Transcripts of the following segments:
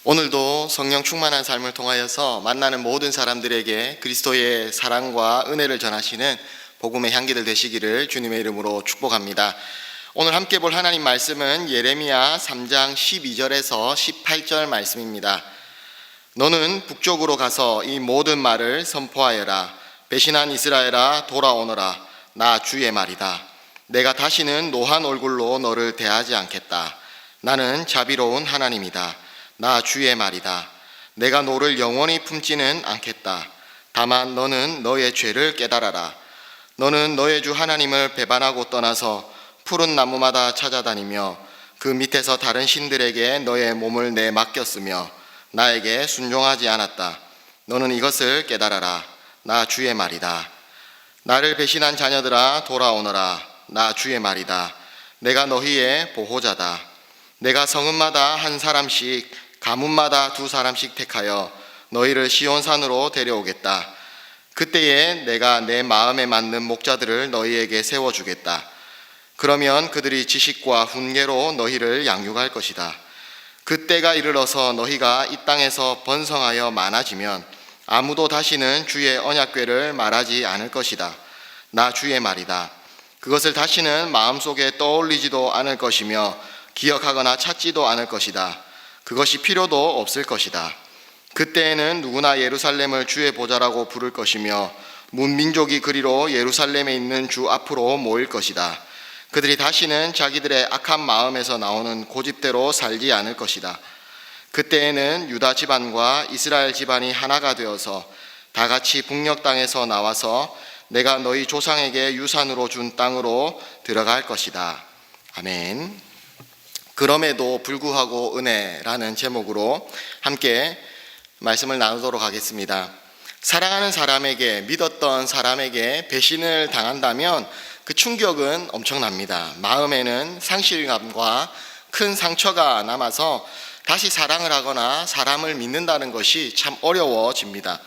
오늘도 성령 충만한 삶을 통하여서 만나는 모든 사람들에게 그리스도의 사랑과 은혜를 전하시는 복음의 향기들 되시기를 주님의 이름으로 축복합니다. 오늘 함께 볼 하나님 말씀은 예레미야 3장 12절에서 18절 말씀입니다. 너는 북쪽으로 가서 이 모든 말을 선포하여라. 배신한 이스라엘아 돌아오너라. 나 주의 말이다. 내가 다시는 노한 얼굴로 너를 대하지 않겠다. 나는 자비로운 하나님이다. 나 주의 말이다. 내가 너를 영원히 품지는 않겠다. 다만 너는 너의 죄를 깨달아라. 너는 너의 주 하나님을 배반하고 떠나서 푸른 나무마다 찾아다니며 그 밑에서 다른 신들에게 너의 몸을 내맡겼으며 나에게 순종하지 않았다. 너는 이것을 깨달아라. 나 주의 말이다. 나를 배신한 자녀들아 돌아오너라. 나 주의 말이다. 내가 너희의 보호자다. 내가 성읍마다 한 사람씩 가문마다 두 사람씩 택하여 너희를 시온산으로 데려오겠다. 그때에 내가 내 마음에 맞는 목자들을 너희에게 세워주겠다. 그러면 그들이 지식과 훈계로 너희를 양육할 것이다. 그때가 이르러서 너희가 이 땅에서 번성하여 많아지면 아무도 다시는 주의 언약궤를 말하지 않을 것이다. 나 주의 말이다. 그것을 다시는 마음속에 떠올리지도 않을 것이며 기억하거나 찾지도 않을 것이다. 그것이 필요도 없을 것이다. 그때에는 누구나 예루살렘을 주의 보좌라고 부를 것이며 문민족이 그리로 예루살렘에 있는 주 앞으로 모일 것이다. 그들이 다시는 자기들의 악한 마음에서 나오는 고집대로 살지 않을 것이다. 그때에는 유다 집안과 이스라엘 집안이 하나가 되어서 다 같이 북녘 땅에서 나와서 내가 너희 조상에게 유산으로 준 땅으로 들어갈 것이다. 아멘. 그럼에도 불구하고 은혜라는 제목으로 함께 말씀을 나누도록 하겠습니다. 사랑하는 사람에게, 믿었던 사람에게 배신을 당한다면 그 충격은 엄청납니다. 마음에는 상실감과 큰 상처가 남아서 다시 사랑을 하거나 사람을 믿는다는 것이 참 어려워집니다.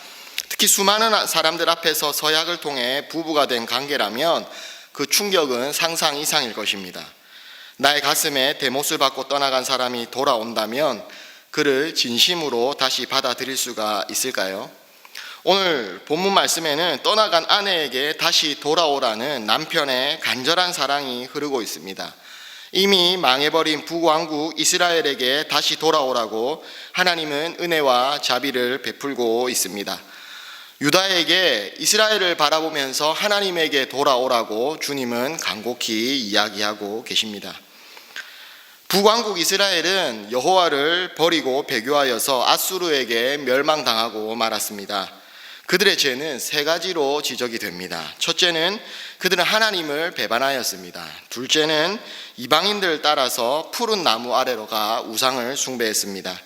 특히 수많은 사람들 앞에서 서약을 통해 부부가 된 관계라면 그 충격은 상상 이상일 것입니다. 나의 가슴에 대못을 받고 떠나간 사람이 돌아온다면 그를 진심으로 다시 받아들일 수가 있을까요? 오늘 본문 말씀에는 떠나간 아내에게 다시 돌아오라는 남편의 간절한 사랑이 흐르고 있습니다. 이미 망해버린 북왕국 이스라엘에게 다시 돌아오라고 하나님은 은혜와 자비를 베풀고 있습니다. 유다에게 이스라엘을 바라보면서 하나님에게 돌아오라고 주님은 간곡히 이야기하고 계십니다. 북왕국 이스라엘은 여호와를 버리고 배교하여서 아수르에게 멸망당하고 말았습니다. 그들의 죄는 세 가지로 지적이 됩니다. 첫째는 그들은 하나님을 배반하였습니다. 둘째는 이방인들을 따라서 푸른 나무 아래로 가 우상을 숭배했습니다.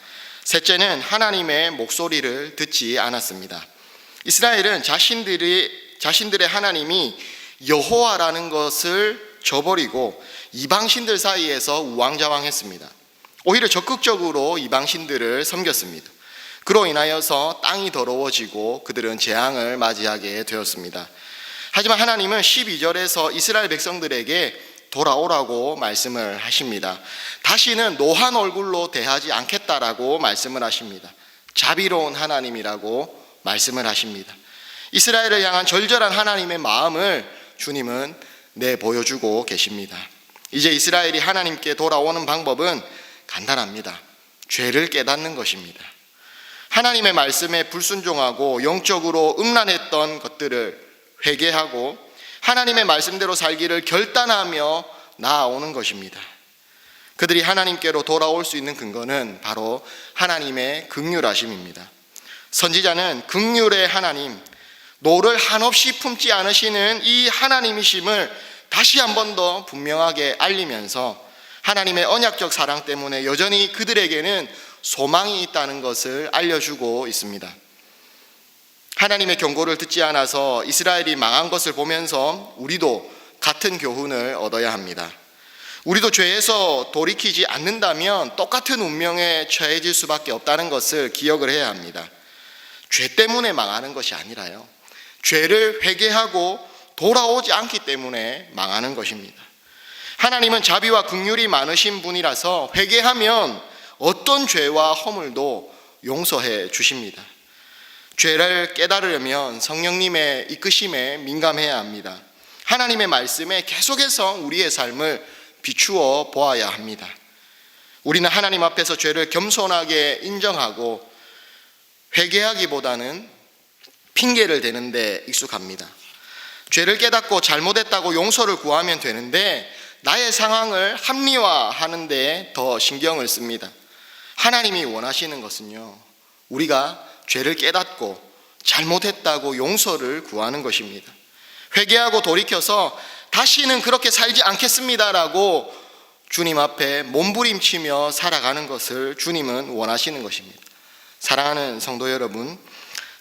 셋째는 하나님의 목소리를 듣지 않았습니다. 이스라엘은 자신들의 하나님이 여호와라는 것을 저버리고 이방신들 사이에서 우왕좌왕했습니다. 오히려 적극적으로 이방신들을 섬겼습니다. 그로 인하여서 땅이 더러워지고 그들은 재앙을 맞이하게 되었습니다. 하지만 하나님은 12절에서 이스라엘 백성들에게 돌아오라고 말씀을 하십니다. 다시는 노한 얼굴로 대하지 않겠다라고 말씀을 하십니다. 자비로운 하나님이라고 말씀을 하십니다. 이스라엘을 향한 절절한 하나님의 마음을 주님은 내보여주고 계십니다. 이제 이스라엘이 하나님께 돌아오는 방법은 간단합니다. 죄를 깨닫는 것입니다. 하나님의 말씀에 불순종하고 영적으로 음란했던 것들을 회개하고 하나님의 말씀대로 살기를 결단하며 나아오는 것입니다. 그들이 하나님께로 돌아올 수 있는 근거는 바로 하나님의 긍휼하심입니다. 선지자는 긍휼의 하나님, 노를 한없이 품지 않으시는 이 하나님이심을 다시 한 번 더 분명하게 알리면서 하나님의 언약적 사랑 때문에 여전히 그들에게는 소망이 있다는 것을 알려주고 있습니다. 하나님의 경고를 듣지 않아서 이스라엘이 망한 것을 보면서 우리도 같은 교훈을 얻어야 합니다. 우리도 죄에서 돌이키지 않는다면 똑같은 운명에 처해질 수밖에 없다는 것을 기억을 해야 합니다. 죄 때문에 망하는 것이 아니라요, 죄를 회개하고 돌아오지 않기 때문에 망하는 것입니다. 하나님은 자비와 긍휼이 많으신 분이라서 회개하면 어떤 죄와 허물도 용서해 주십니다. 죄를 깨달으려면 성령님의 이끄심에 민감해야 합니다. 하나님의 말씀에 계속해서 우리의 삶을 비추어 보아야 합니다. 우리는 하나님 앞에서 죄를 겸손하게 인정하고 회개하기보다는 핑계를 대는 데 익숙합니다. 죄를 깨닫고 잘못했다고 용서를 구하면 되는데 나의 상황을 합리화하는 데 더 신경을 씁니다. 하나님이 원하시는 것은요, 우리가 죄를 깨닫고 잘못했다고 용서를 구하는 것입니다. 회개하고 돌이켜서 다시는 그렇게 살지 않겠습니다라고 주님 앞에 몸부림치며 살아가는 것을 주님은 원하시는 것입니다. 사랑하는 성도 여러분,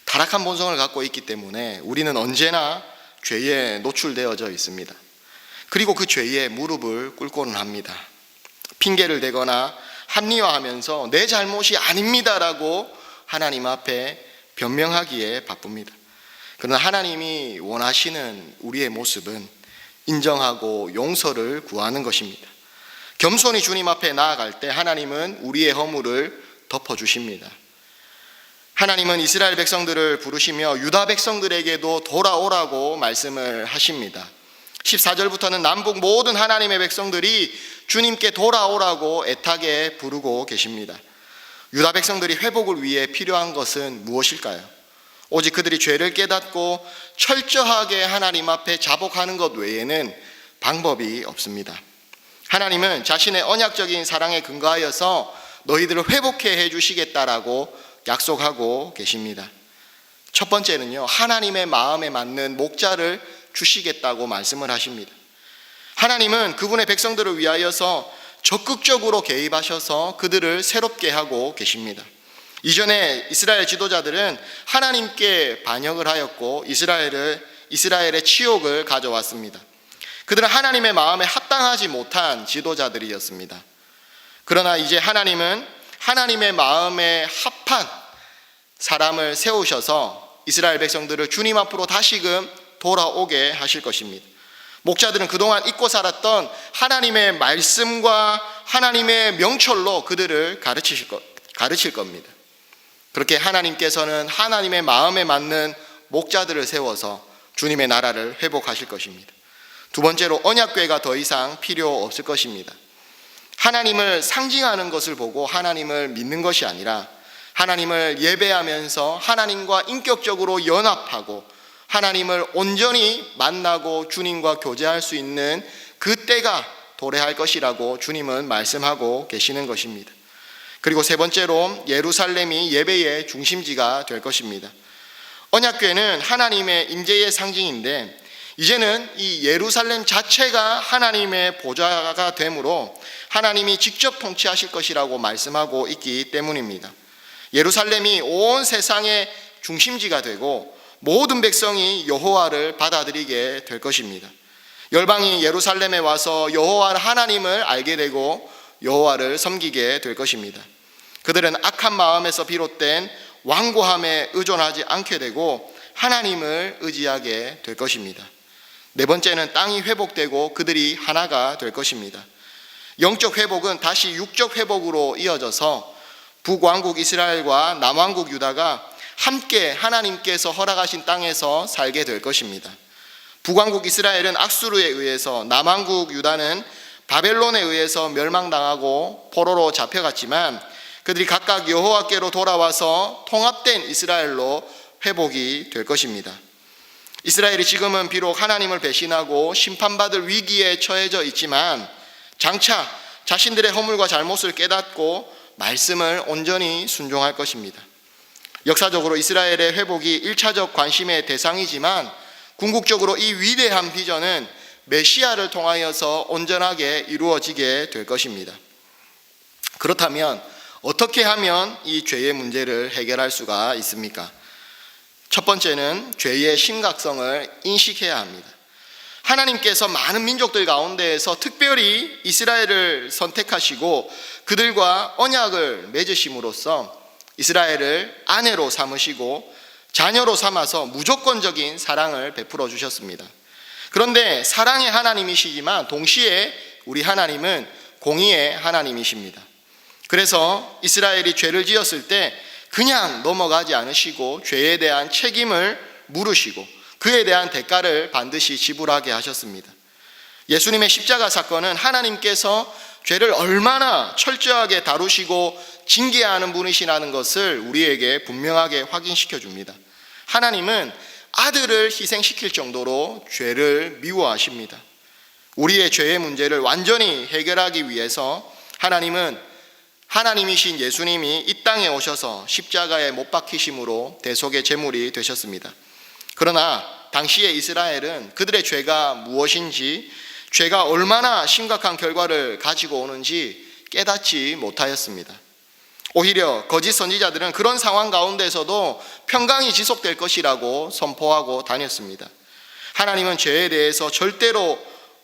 타락한 본성을 갖고 있기 때문에 우리는 언제나 죄에 노출되어져 있습니다. 그리고 그 죄에 무릎을 꿇고는 합니다. 핑계를 대거나 합리화하면서 내 잘못이 아닙니다라고 하나님 앞에 변명하기에 바쁩니다. 그러나 하나님이 원하시는 우리의 모습은 인정하고 용서를 구하는 것입니다. 겸손히 주님 앞에 나아갈 때 하나님은 우리의 허물을 덮어주십니다. 하나님은 이스라엘 백성들을 부르시며 유다 백성들에게도 돌아오라고 말씀을 하십니다. 14절부터는 남북 모든 하나님의 백성들이 주님께 돌아오라고 애타게 부르고 계십니다. 유다 백성들이 회복을 위해 필요한 것은 무엇일까요? 오직 그들이 죄를 깨닫고 철저하게 하나님 앞에 자복하는 것 외에는 방법이 없습니다. 하나님은 자신의 언약적인 사랑에 근거하여서 너희들을 회복해 해주시겠다라고 약속하고 계십니다. 첫 번째는요, 하나님의 마음에 맞는 목자를 주시겠다고 말씀을 하십니다. 하나님은 그분의 백성들을 위하여서 적극적으로 개입하셔서 그들을 새롭게 하고 계십니다. 이전에 이스라엘 지도자들은 하나님께 반역을 하였고 이스라엘의 치욕을 가져왔습니다. 그들은 하나님의 마음에 합당하지 못한 지도자들이었습니다. 그러나 이제 하나님은 하나님의 마음에 합한 사람을 세우셔서 이스라엘 백성들을 주님 앞으로 다시금 돌아오게 하실 것입니다. 목자들은 그동안 잊고 살았던 하나님의 말씀과 하나님의 명철로 그들을 가르칠 겁니다. 그렇게 하나님께서는 하나님의 마음에 맞는 목자들을 세워서 주님의 나라를 회복하실 것입니다. 두 번째로 언약궤가 더 이상 필요 없을 것입니다. 하나님을 상징하는 것을 보고 하나님을 믿는 것이 아니라 하나님을 예배하면서 하나님과 인격적으로 연합하고 하나님을 온전히 만나고 주님과 교제할 수 있는 그 때가 도래할 것이라고 주님은 말씀하고 계시는 것입니다. 그리고 세 번째로 예루살렘이 예배의 중심지가 될 것입니다. 언약궤는 하나님의 임재의 상징인데 이제는 이 예루살렘 자체가 하나님의 보좌가 되므로 하나님이 직접 통치하실 것이라고 말씀하고 있기 때문입니다. 예루살렘이 온 세상의 중심지가 되고 모든 백성이 여호와를 받아들이게 될 것입니다. 열방이 예루살렘에 와서 여호와 하나님을 알게 되고 여호와를 섬기게 될 것입니다. 그들은 악한 마음에서 비롯된 완고함에 의존하지 않게 되고 하나님을 의지하게 될 것입니다. 네 번째는 땅이 회복되고 그들이 하나가 될 것입니다. 영적 회복은 다시 육적 회복으로 이어져서 북왕국 이스라엘과 남왕국 유다가 함께 하나님께서 허락하신 땅에서 살게 될 것입니다. 북왕국 이스라엘은 앗수르에 의해서, 남왕국 유다는 바벨론에 의해서 멸망당하고 포로로 잡혀갔지만 그들이 각각 여호와께로 돌아와서 통합된 이스라엘로 회복이 될 것입니다. 이스라엘이 지금은 비록 하나님을 배신하고 심판받을 위기에 처해져 있지만 장차 자신들의 허물과 잘못을 깨닫고 말씀을 온전히 순종할 것입니다. 역사적으로 이스라엘의 회복이 1차적 관심의 대상이지만 궁극적으로 이 위대한 비전은 메시아를 통하여서 온전하게 이루어지게 될 것입니다. 그렇다면 어떻게 하면 이 죄의 문제를 해결할 수가 있습니까? 첫 번째는 죄의 심각성을 인식해야 합니다. 하나님께서 많은 민족들 가운데에서 특별히 이스라엘을 선택하시고 그들과 언약을 맺으심으로써 이스라엘을 아내로 삼으시고 자녀로 삼아서 무조건적인 사랑을 베풀어 주셨습니다. 그런데 사랑의 하나님이시지만 동시에 우리 하나님은 공의의 하나님이십니다. 그래서 이스라엘이 죄를 지었을 때 그냥 넘어가지 않으시고 죄에 대한 책임을 물으시고 그에 대한 대가를 반드시 지불하게 하셨습니다. 예수님의 십자가 사건은 하나님께서 죄를 얼마나 철저하게 다루시고 징계하는 분이시라는 것을 우리에게 분명하게 확인시켜 줍니다. 하나님은 아들을 희생시킬 정도로 죄를 미워하십니다. 우리의 죄의 문제를 완전히 해결하기 위해서 하나님이신 예수님이 이 땅에 오셔서 십자가에 못 박히심으로 대속의 제물이 되셨습니다. 그러나 당시의 이스라엘은 그들의 죄가 무엇인지, 죄가 얼마나 심각한 결과를 가지고 오는지 깨닫지 못하였습니다. 오히려 거짓 선지자들은 그런 상황 가운데서도 평강이 지속될 것이라고 선포하고 다녔습니다. 하나님은 죄에 대해서 절대로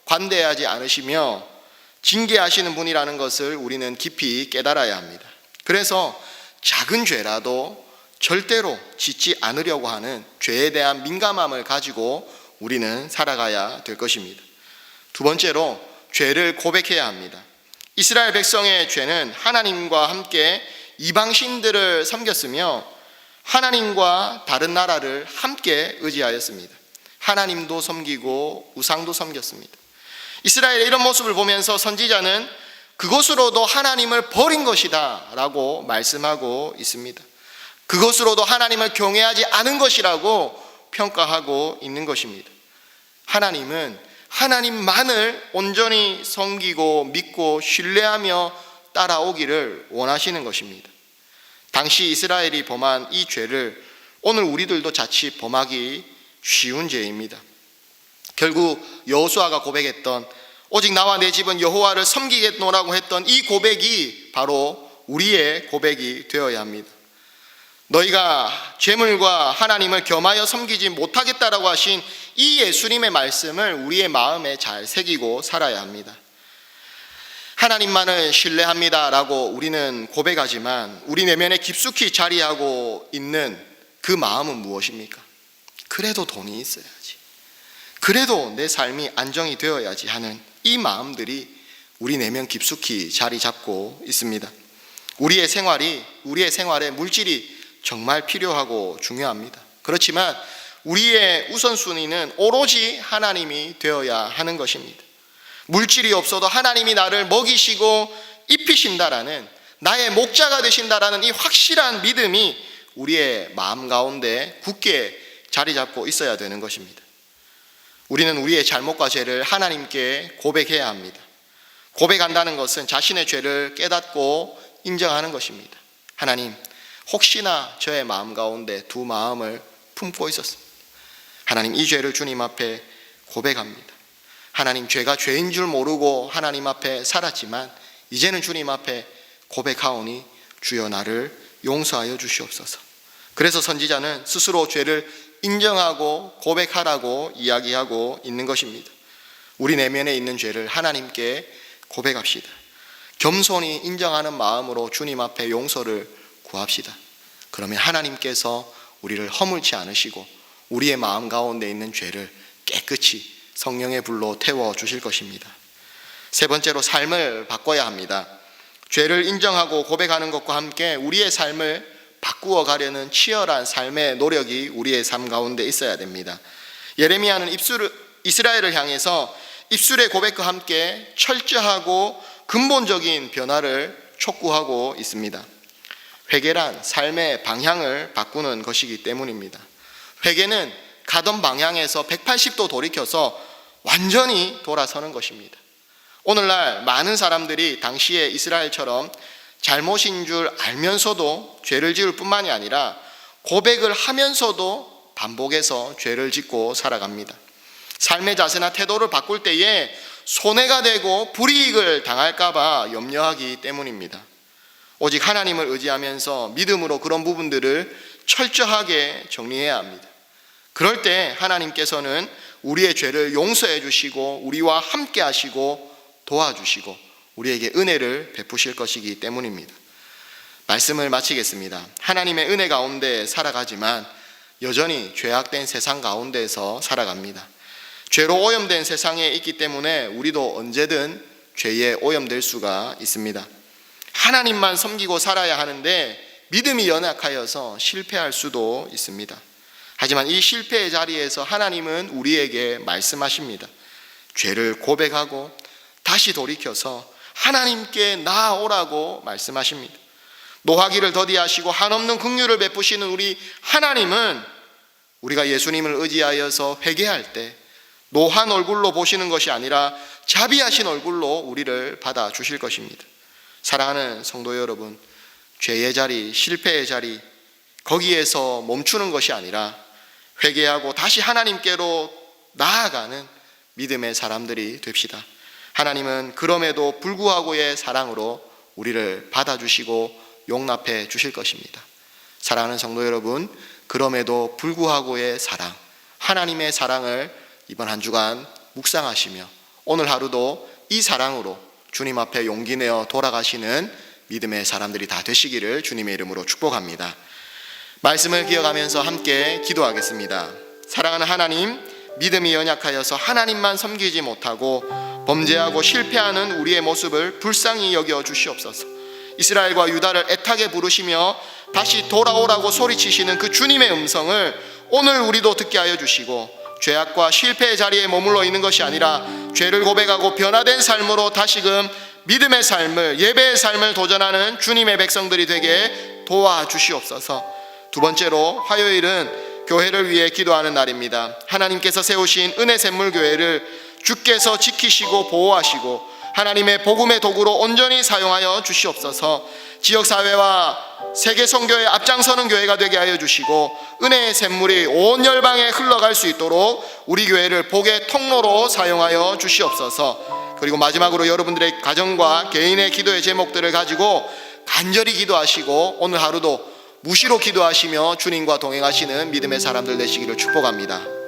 관대하지 않으시며 징계하시는 분이라는 것을 우리는 깊이 깨달아야 합니다. 그래서 작은 죄라도 절대로 짓지 않으려고 하는 죄에 대한 민감함을 가지고 우리는 살아가야 될 것입니다. 두 번째로, 죄를 고백해야 합니다. 이스라엘 백성의 죄는 하나님과 함께 이방신들을 섬겼으며 하나님과 다른 나라를 함께 의지하였습니다. 하나님도 섬기고 우상도 섬겼습니다. 이스라엘의 이런 모습을 보면서 선지자는 그것으로도 하나님을 버린 것이다 라고 말씀하고 있습니다. 그것으로도 하나님을 경외하지 않은 것이라고 평가하고 있는 것입니다. 하나님은 하나님만을 온전히 섬기고 믿고 신뢰하며 따라오기를 원하시는 것입니다. 당시 이스라엘이 범한 이 죄를 오늘 우리들도 자칫 범하기 쉬운 죄입니다. 결국 여호수아가 고백했던 오직 나와 내 집은 여호와를 섬기겠노라고 했던 이 고백이 바로 우리의 고백이 되어야 합니다. 너희가 재물과 하나님을 겸하여 섬기지 못하겠다라고 하신 이 예수님의 말씀을 우리의 마음에 잘 새기고 살아야 합니다. 하나님만을 신뢰합니다라고 우리는 고백하지만 우리 내면에 깊숙이 자리하고 있는 그 마음은 무엇입니까? 그래도 돈이 있어야지, 그래도 내 삶이 안정이 되어야지 하는 이 마음들이 우리 내면 깊숙이 자리 잡고 있습니다. 우리의 생활에 물질이 정말 필요하고 중요합니다. 그렇지만 우리의 우선순위는 오로지 하나님이 되어야 하는 것입니다. 물질이 없어도 하나님이 나를 먹이시고 입히신다라는, 나의 목자가 되신다라는 이 확실한 믿음이 우리의 마음 가운데 굳게 자리 잡고 있어야 되는 것입니다. 우리는 우리의 잘못과 죄를 하나님께 고백해야 합니다. 고백한다는 것은 자신의 죄를 깨닫고 인정하는 것입니다. 하나님, 혹시나 저의 마음 가운데 두 마음을 품고 있었습니다. 하나님, 이 죄를 주님 앞에 고백합니다. 하나님, 죄가 죄인 줄 모르고 하나님 앞에 살았지만 이제는 주님 앞에 고백하오니 주여 나를 용서하여 주시옵소서. 그래서 선지자는 스스로 죄를 인정하고 고백하라고 이야기하고 있는 것입니다. 우리 내면에 있는 죄를 하나님께 고백합시다. 겸손히 인정하는 마음으로 주님 앞에 용서를 구합시다. 그러면 하나님께서 우리를 허물지 않으시고 우리의 마음 가운데 있는 죄를 깨끗이 성령의 불로 태워주실 것입니다. 세 번째로, 삶을 바꿔야 합니다. 죄를 인정하고 고백하는 것과 함께 우리의 삶을 바꾸어 가려는 치열한 삶의 노력이 우리의 삶 가운데 있어야 됩니다. 예레미야는 이스라엘을 향해서 입술의 고백과 함께 철저하고 근본적인 변화를 촉구하고 있습니다. 회개란 삶의 방향을 바꾸는 것이기 때문입니다. 회개는 가던 방향에서 180도 돌이켜서 완전히 돌아서는 것입니다. 오늘날 많은 사람들이 당시의 이스라엘처럼 잘못인 줄 알면서도 죄를 지을 뿐만이 아니라 고백을 하면서도 반복해서 죄를 짓고 살아갑니다. 삶의 자세나 태도를 바꿀 때에 손해가 되고 불이익을 당할까 봐 염려하기 때문입니다. 오직 하나님을 의지하면서 믿음으로 그런 부분들을 철저하게 정리해야 합니다. 그럴 때 하나님께서는 우리의 죄를 용서해 주시고 우리와 함께 하시고 도와주시고 우리에게 은혜를 베푸실 것이기 때문입니다. 말씀을 마치겠습니다. 하나님의 은혜 가운데 살아가지만 여전히 죄악된 세상 가운데서 살아갑니다. 죄로 오염된 세상에 있기 때문에 우리도 언제든 죄에 오염될 수가 있습니다. 하나님만 섬기고 살아야 하는데 믿음이 연약하여서 실패할 수도 있습니다. 하지만 이 실패의 자리에서 하나님은 우리에게 말씀하십니다. 죄를 고백하고 다시 돌이켜서 하나님께 나아오라고 말씀하십니다. 노하기를 더디하시고 한없는 긍휼을 베푸시는 우리 하나님은 우리가 예수님을 의지하여서 회개할 때 노한 얼굴로 보시는 것이 아니라 자비하신 얼굴로 우리를 받아주실 것입니다. 사랑하는 성도 여러분, 죄의 자리, 실패의 자리, 거기에서 멈추는 것이 아니라 회개하고 다시 하나님께로 나아가는 믿음의 사람들이 됩시다. 하나님은 그럼에도 불구하고의 사랑으로 우리를 받아주시고 용납해 주실 것입니다. 사랑하는 성도 여러분, 그럼에도 불구하고의 사랑, 하나님의 사랑을 이번 한 주간 묵상하시며 오늘 하루도 이 사랑으로 주님 앞에 용기 내어 돌아가시는 믿음의 사람들이 다 되시기를 주님의 이름으로 축복합니다. 말씀을 기억하면서 함께 기도하겠습니다. 사랑하는 하나님, 믿음이 연약하여서 하나님만 섬기지 못하고 범죄하고 실패하는 우리의 모습을 불쌍히 여겨 주시옵소서. 이스라엘과 유다를 애타게 부르시며 다시 돌아오라고 소리치시는 그 주님의 음성을 오늘 우리도 듣게 하여 주시고 죄악과 실패의 자리에 머물러 있는 것이 아니라 죄를 고백하고 변화된 삶으로 다시금 믿음의 삶을, 예배의 삶을 도전하는 주님의 백성들이 되게 도와주시옵소서. 두 번째로 화요일은 교회를 위해 기도하는 날입니다. 하나님께서 세우신 은혜 샘물 교회를 주께서 지키시고 보호하시고 하나님의 복음의 도구로 온전히 사용하여 주시옵소서. 지역사회와 세계 선교에 앞장서는 교회가 되게 하여 주시고 은혜의 샘물이 온 열방에 흘러갈 수 있도록 우리 교회를 복의 통로로 사용하여 주시옵소서. 그리고 마지막으로 여러분들의 가정과 개인의 기도의 제목들을 가지고 간절히 기도하시고 오늘 하루도 무시로 기도하시며 주님과 동행하시는 믿음의 사람들 되시기를 축복합니다.